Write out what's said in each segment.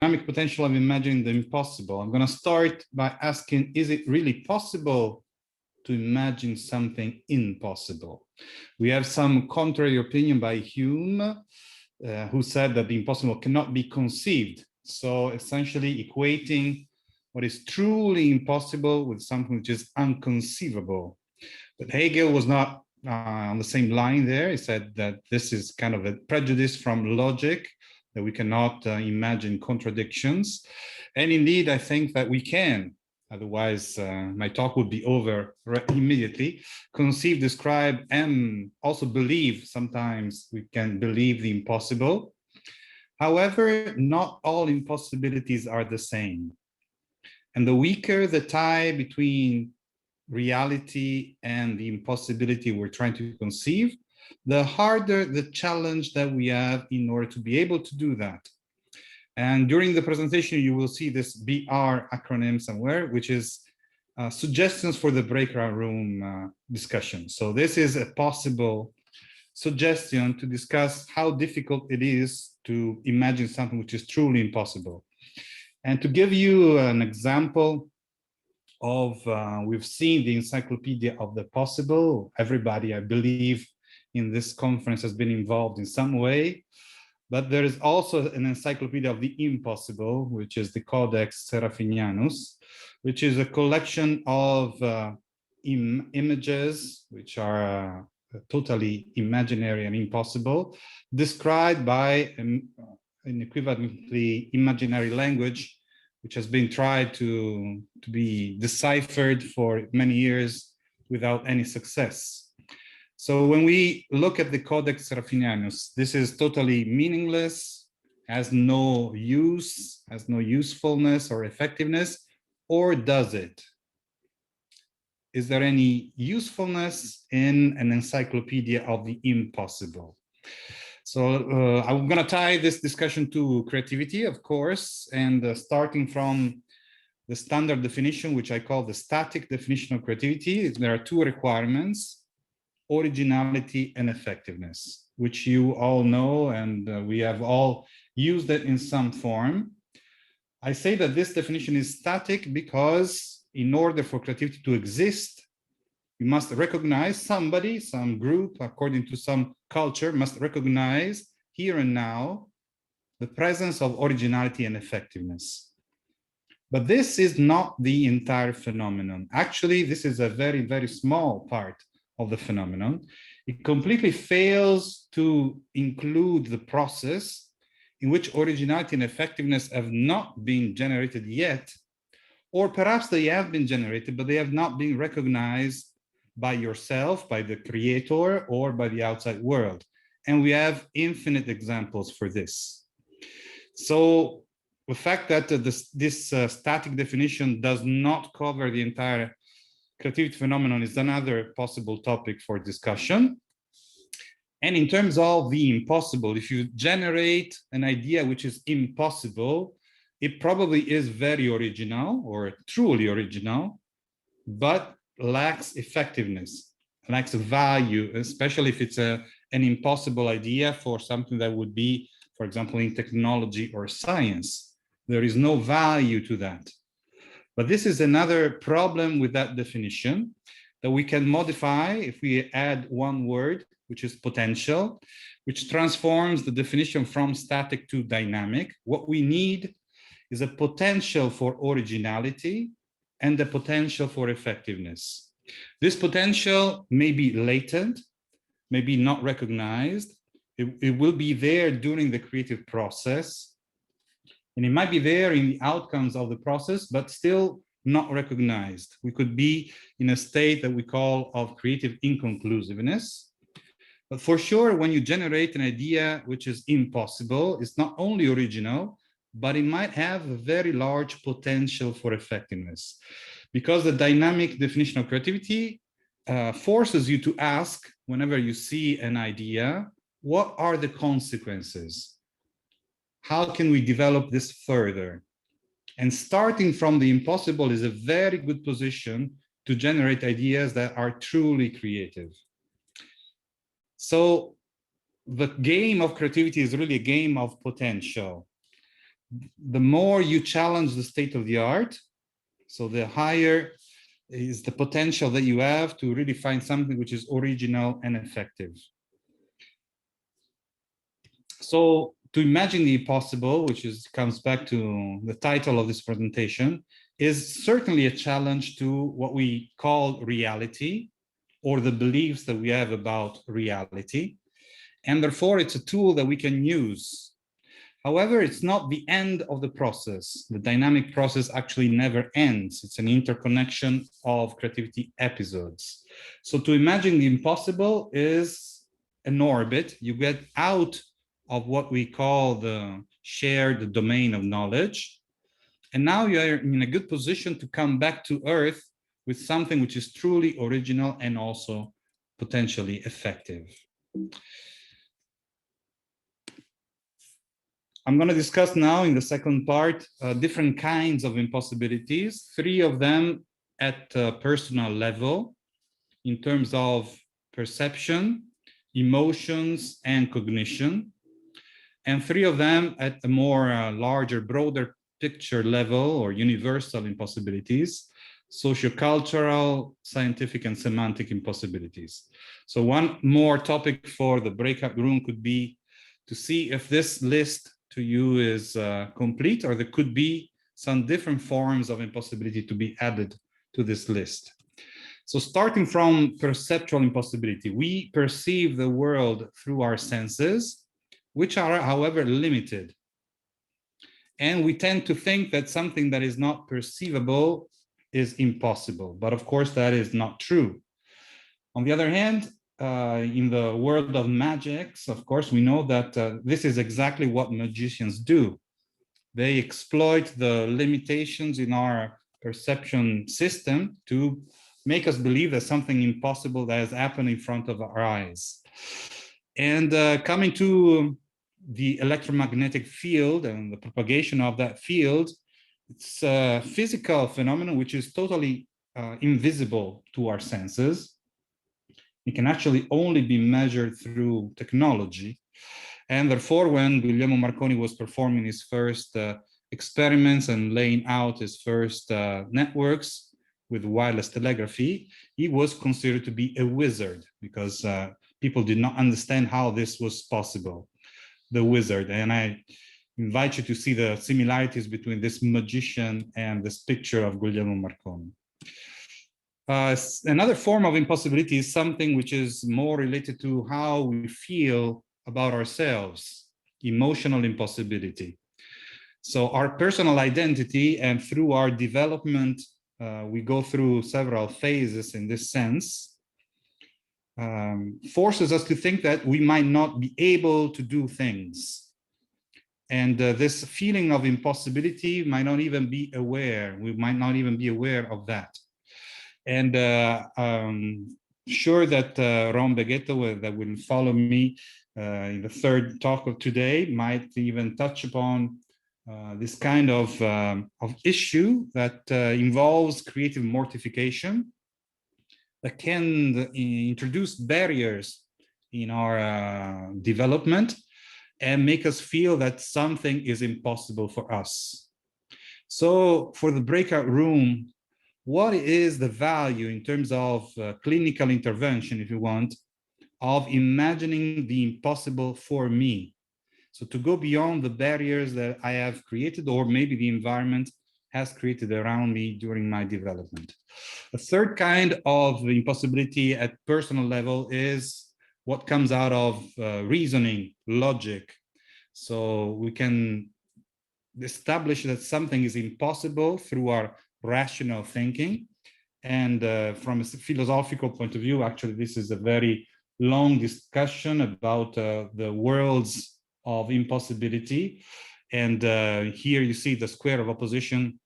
dynamic potential of imagining the impossible. I'm going to start by asking, is it really possible to imagine something impossible? We have some contrary opinion by Hume, who said that the impossible cannot be conceived. So essentially equating what is truly impossible with something which is unconceivable. But Hegel was not on the same line there. He said that this is kind of a prejudice from logic, that we cannot imagine contradictions. And indeed, I think that we can. Otherwise, my talk would be over immediately. Conceive, describe, and also believe. Sometimes we can believe the impossible. However, not all impossibilities are the same. And the weaker the tie between reality and the impossibility we're trying to conceive, the harder the challenge that we have in order to be able to do that. And during the presentation, you will see this BR acronym somewhere, which is suggestions for the breakout room discussion. So this is a possible suggestion to discuss how difficult it is to imagine something which is truly impossible. And to give you an example of, we've seen the encyclopedia of the possible. Everybody, I believe, in this conference has been involved in some way. But there is also an encyclopedia of the impossible, which is the Codex Seraphinianus, which is a collection of images which are totally imaginary and impossible, described by an equivalently imaginary language, which has been tried to be deciphered for many years without any success. So when we look at the Codex Seraphinianus, this is totally meaningless, has no use, has no usefulness or effectiveness, or does it? Is there any usefulness in an encyclopedia of the impossible? So I'm going to tie this discussion to creativity, of course, and starting from the standard definition, which I call the static definition of creativity. There are two requirements: originality and effectiveness, which you all know, and we have all used it in some form. I say that this definition is static because in order for creativity to exist, you must recognize somebody, some group, according to some culture, must recognize here and now the presence of originality and effectiveness. But this is not the entire phenomenon. Actually, this is a very, very small part of the phenomenon. It completely fails to include the process in which originality and effectiveness have not been generated yet, or perhaps they have been generated, but they have not been recognized by yourself, by the creator, or by the outside world. And we have infinite examples for this. So the fact that this static definition does not cover the entire creativity phenomenon is another possible topic for discussion. And in terms of the impossible, if you generate an idea which is impossible, it probably is very original or truly original, but lacks effectiveness, lacks value, especially if it's an impossible idea for something that would be, for example, in technology or science. There is no value to that. But this is another problem with that definition that we can modify if we add one word, which is potential, which transforms the definition from static to dynamic. What we need is a potential for originality and the potential for effectiveness. This potential may be latent, may be not recognized. It will be there during the creative process, and it might be there in the outcomes of the process, but still not recognized. We could be in a state that we call of creative inconclusiveness. But for sure, when you generate an idea which is impossible, it's not only original, but it might have a very large potential for effectiveness, because the dynamic definition of creativity forces you to ask, whenever you see an idea, what are the consequences? How can we develop this further? And starting from the impossible is a very good position to generate ideas that are truly creative. So the game of creativity is really a game of potential. the more you challenge the state of the art, so the higher is the potential that you have to really find something which is original and effective. So to imagine the impossible, which comes back to the title of this presentation, is certainly a challenge to what we call reality, or the beliefs that we have about reality. And therefore, it's a tool that we can use. However, it's not the end of the process. The dynamic process actually never ends. It's an interconnection of creativity episodes. So to imagine the impossible is an orbit. You get out of what we call the shared domain of knowledge. And now you are in a good position to come back to Earth with something which is truly original and also potentially effective. I'm going to discuss now in the second part different kinds of impossibilities, 3 of them at a personal level in terms of perception, emotions, and cognition, and 3 of them at a more larger, broader picture level or universal impossibilities, sociocultural, scientific, and semantic impossibilities. So one more topic for the breakout room could be to see if this list to you is complete, or there could be some different forms of impossibility to be added to this list. So starting from perceptual impossibility, we perceive the world through our senses, which are, however, limited. And we tend to think that something that is not perceivable is impossible. But of course, that is not true. On the other hand, in the world of magics, of course, we know that this is exactly what magicians do. They exploit the limitations in our perception system to make us believe that something impossible that has happened in front of our eyes. And coming to the electromagnetic field and the propagation of that field, it's a physical phenomenon which is totally invisible to our senses. It can actually only be measured through technology. And therefore, when Guglielmo Marconi was performing his first experiments and laying out his first networks with wireless telegraphy, he was considered to be a wizard because people did not understand how this was possible, the wizard. And I invite you to see the similarities between this magician and this picture of Guglielmo Marconi. Another form of impossibility is something which is more related to how we feel about ourselves, emotional impossibility. So our personal identity, and through our development, we go through several phases in this sense, forces us to think that we might not be able to do things. And this feeling of impossibility might not even be aware. We might not even be aware of that. And sure that Ron Beghetto, that will follow me in the third talk of today, might even touch upon this kind of issue that involves creative mortification that can introduce barriers in our development and make us feel that something is impossible for us. So for the breakout room, what is the value in terms of clinical intervention, if you want, of imagining the impossible for me? So to go beyond the barriers that I have created, or maybe the environment has created around me during my development. A third kind of impossibility at personal level is what comes out of reasoning, logic. So we can establish that something is impossible through our rational thinking. And from a philosophical point of view, actually, this is a very long discussion about the worlds of impossibility. And here you see the square of opposition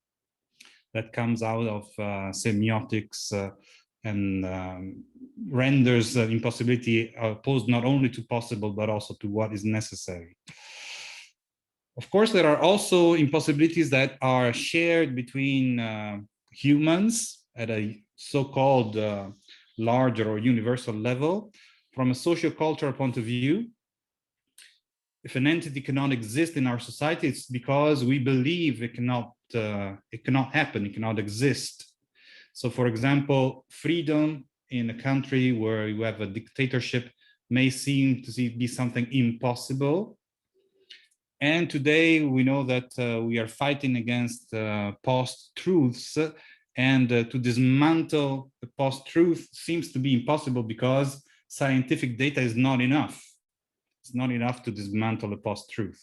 that comes out of semiotics and renders impossibility opposed not only to possible, but also to what is necessary. Of course, there are also impossibilities that are shared between humans at a so-called larger or universal level. From a sociocultural point of view, if an entity cannot exist in our society, it's because we believe it cannot happen, it cannot exist. So for example, freedom in a country where you have a dictatorship may seem to be something impossible. And today we know that we are fighting against post-truths, and to dismantle the post-truth seems to be impossible because scientific data is not enough. It's not enough to dismantle the post-truth.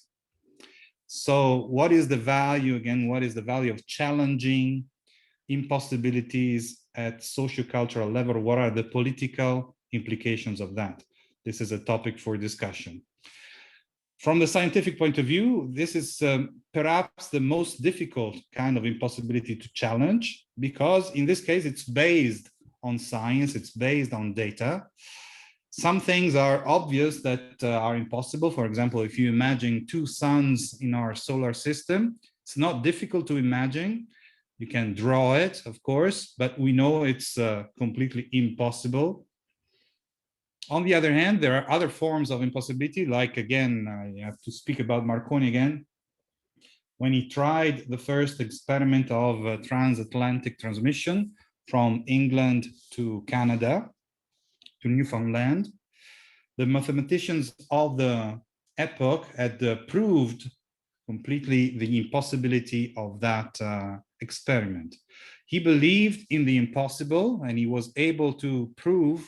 So what is the value, again, what is the value of challenging impossibilities at sociocultural level? What are the political implications of that? This is a topic for discussion. From the scientific point of view, this is perhaps the most difficult kind of impossibility to challenge, because in this case, it's based on science, it's based on data. Some things are obvious that are impossible. For example, if you imagine two suns in our solar system, it's not difficult to imagine. You can draw it, of course, but we know it's completely impossible. On the other hand, there are other forms of impossibility, like, again, I have to speak about Marconi again. When he tried the first experiment of transatlantic transmission from England to Canada, to Newfoundland, the mathematicians of the epoch had proved completely the impossibility of that experiment. He believed in the impossible, and he was able to prove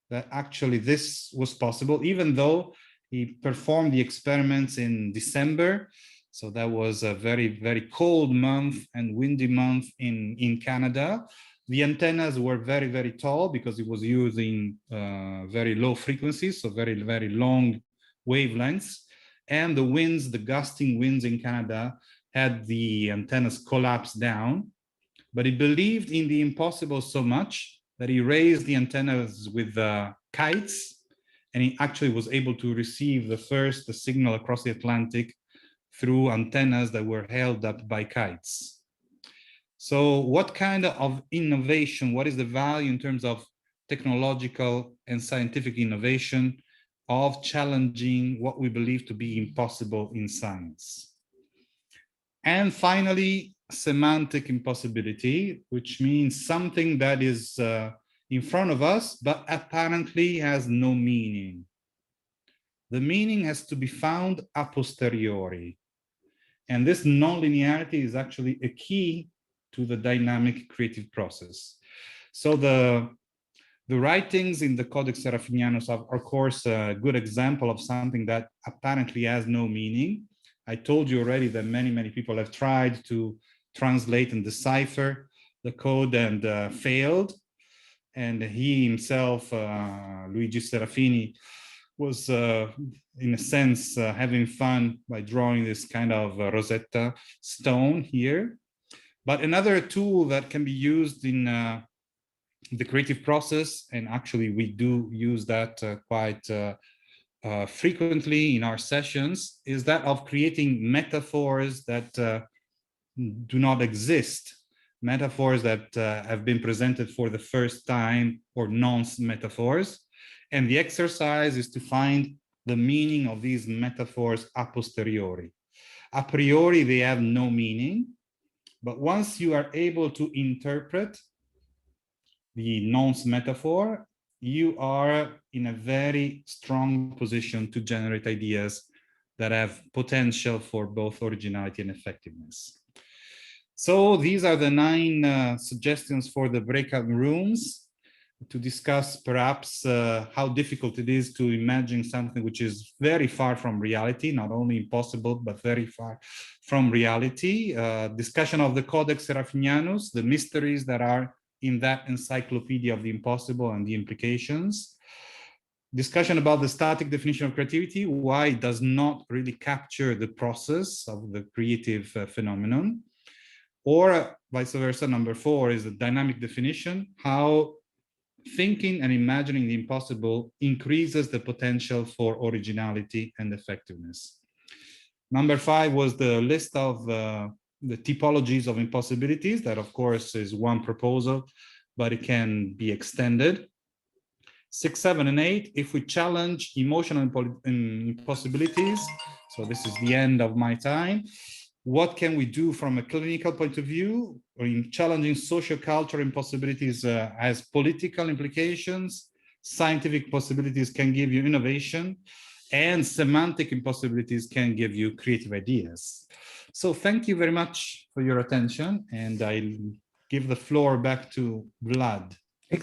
that actually this was possible, even though he performed the experiments in December. So that was a very, very cold month and windy month in Canada. The antennas were very, very tall because it was using very low frequencies, so very, very long wavelengths. And the winds, the gusting winds in Canada had the antennas collapse down. But he believed in the impossible so much that he raised the antennas with kites, and he actually was able to receive the first signal across the Atlantic through antennas that were held up by kites. So what kind of innovation, what is the value in terms of technological and scientific innovation of challenging what we believe to be impossible in science? And finally, semantic impossibility, which means something that is in front of us, but apparently has no meaning. The meaning has to be found a posteriori. And this non-linearity is actually a key to the dynamic creative process. So the writings in the Codex Seraphinianus are, of course, a good example of something that apparently has no meaning. I told you already that many, many people have tried to translate and decipher the code and failed. And he himself, Luigi Serafini, was in a sense having fun by drawing this kind of Rosetta Stone here. But another tool that can be used in the creative process, and actually we do use that quite frequently in our sessions, is that of creating metaphors that do not exist, metaphors that have been presented for the first time, or nonce metaphors. And the exercise is to find the meaning of these metaphors a posteriori. A priori, they have no meaning, but once you are able to interpret the nonce metaphor, you are in a very strong position to generate ideas that have potential for both originality and effectiveness. So these are the 9 suggestions for the breakout rooms, to discuss perhaps how difficult it is to imagine something which is very far from reality, not only impossible, but very far from reality. Discussion of the Codex Seraphinianus, the mysteries that are in that encyclopedia of the impossible and the implications. Discussion about the static definition of creativity, why it does not really capture the process of the creative phenomenon. Or vice versa, number 4 is the dynamic definition, how thinking and imagining the impossible increases the potential for originality and effectiveness. Number 5 was the list of the typologies of impossibilities. That, of course, is one proposal, but it can be extended. 6, 7, and 8, if we challenge emotional impossibilities, so this is the end of my time, what can we do from a clinical point of view in challenging sociocultural impossibilities as political implications? Scientific possibilities can give you innovation, and semantic impossibilities can give you creative ideas. So thank you very much for your attention, and I'll give the floor back to Vlad.